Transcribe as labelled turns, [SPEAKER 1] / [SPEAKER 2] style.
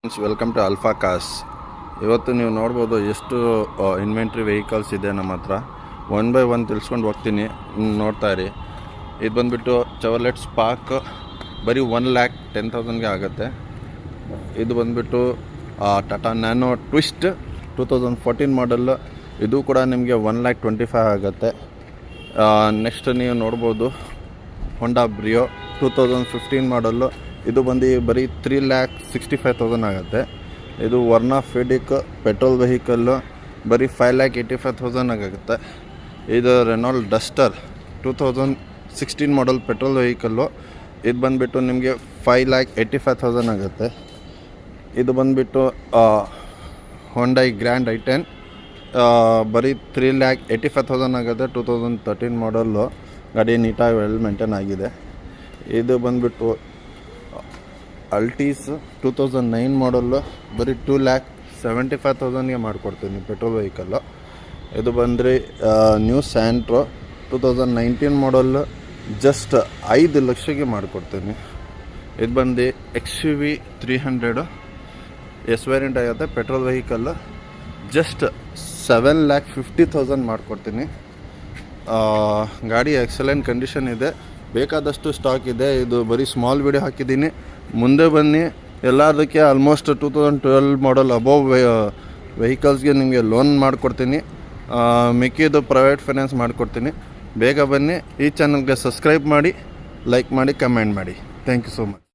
[SPEAKER 1] Welcome to alpha cars. ಇವತ್ತು ನೀವು ನೋಡ್ಬೋದು ಎಷ್ಟು ಇನ್ವೆಂಟ್ರಿ ವೆಹಿಕಲ್ಸ್ ಇದೆ ನಮ್ಮ ಹತ್ರ. ಒನ್ ಬೈ ಒನ್ ತಿಳ್ಸ್ಕೊಂಡು ಹೋಗ್ತೀನಿ, ನೋಡ್ತಾ ಇರಿ. ಇದು ಬಂದುಬಿಟ್ಟು ಚೆವರ್ಲೆಟ್ ಸ್ಪಾರ್ಕ್, ಬರೀ 1,10,000ಗೆ ಆಗುತ್ತೆ. ಇದು ಬಂದುಬಿಟ್ಟು ಟಾಟಾ ನ್ಯಾನೋ ಟ್ವಿಸ್ಟ್ 2014 ಮಾಡಲ್, ಇದು ಕೂಡ ನಿಮಗೆ 1,25,000 ಆಗುತ್ತೆ. ನೆಕ್ಸ್ಟ್ ನೀವು ನೋಡ್ಬೋದು ಹೊಂಡಾ ಬ್ರಿಯೋ 2015 ಮಾಡಲ್ಲು, ಇದು ಬಂದು ಬರೀ 3,65,000 ಆಗುತ್ತೆ. ಇದು ವರ್ನಾ ಫೆಡಿಕ್ ಪೆಟ್ರೋಲ್ ವೆಹಿಕಲ್ಲು, ಬರೀ 5,85,000 ಆಗುತ್ತೆ. ಇದು ರೆನಾಲ್ಡ್ ಡಸ್ಟರ್ 2016 ಮಾಡಲ್ ಪೆಟ್ರೋಲ್ ವೆಹಿಕಲ್ಲು, ಇದು ಬಂದುಬಿಟ್ಟು ನಿಮಗೆ 5,85,000 ಆಗುತ್ತೆ. ಇದು ಬಂದುಬಿಟ್ಟು ಹೊಂಡೈ ಗ್ರ್ಯಾಂಡ್ ಐ10, ಬರೀ 3,85,000 ಆಗುತ್ತೆ. 2013 ಮಾಡಲ್ಲು, ಗಾಡಿ ನೀಟಾಗಿ ವೆಲ್ ಮೇಂಟೈನ್ ಆಗಿದೆ. ಇದು ಬಂದುಬಿಟ್ಟು ಅಲ್ಟೀಸ್ 2009 ಮಾಡಲ್ಲು, ಬರೀ 2,75,000ಗೆ ಮಾಡಿಕೊಡ್ತೀನಿ ಪೆಟ್ರೋಲ್ ವೆಹಿಕಲ್ಲು. ಇದು ಬಂದರೆ ನ್ಯೂ ಸ್ಯಾಂಟ್ರೋ 2019 ಮಾಡಲ್ಲು, ಜಸ್ಟ್ 5 ಲಕ್ಷಕ್ಕೆ ಮಾಡಿಕೊಡ್ತೀನಿ. ಇದು ಬಂದು XUV 300 ಎಸ್ ವೇರಿಯಂಟ್ ಆಗುತ್ತೆ, ಪೆಟ್ರೋಲ್ ವೆಹಿಕಲ್ಲು, ಜಸ್ಟ್ 7,50,000 ಮಾಡಿಕೊಡ್ತೀನಿ. ಗಾಡಿ ಎಕ್ಸಲೆಂಟ್ ಕಂಡೀಷನ್ ಇದೆ, ಬೇಕಾದಷ್ಟು ಸ್ಟಾಕ್ ಇದೆ. ಇದು ಬರೀ ಸ್ಮಾಲ್ ವಿಡಿಯೋ ಹಾಕಿದ್ದೀನಿ, ಮುಂದೆ ಬನ್ನಿ. ಎಲ್ಲದಕ್ಕೆ ಆಲ್ಮೋಸ್ಟ್ 2012 ಮಾಡಲ್ ಅಬೋವ್ ವೆಹಿಕಲ್ಸ್ಗೆ ನಿಮಗೆ ಲೋನ್ ಮಾಡಿಕೊಡ್ತೀನಿ. ಮಿಕ್ಕಿದ್ದು ಪ್ರೈವೇಟ್ ಫೈನಾನ್ಸ್ ಮಾಡಿಕೊಡ್ತೀನಿ. ಬೇಗ ಬನ್ನಿ. ಈ ಚಾನಲ್ಗೆ ಸಬ್ಸ್ಕ್ರೈಬ್ ಮಾಡಿ, ಲೈಕ್ ಮಾಡಿ, ಕಮೆಂಟ್ ಮಾಡಿ. Thank you so much.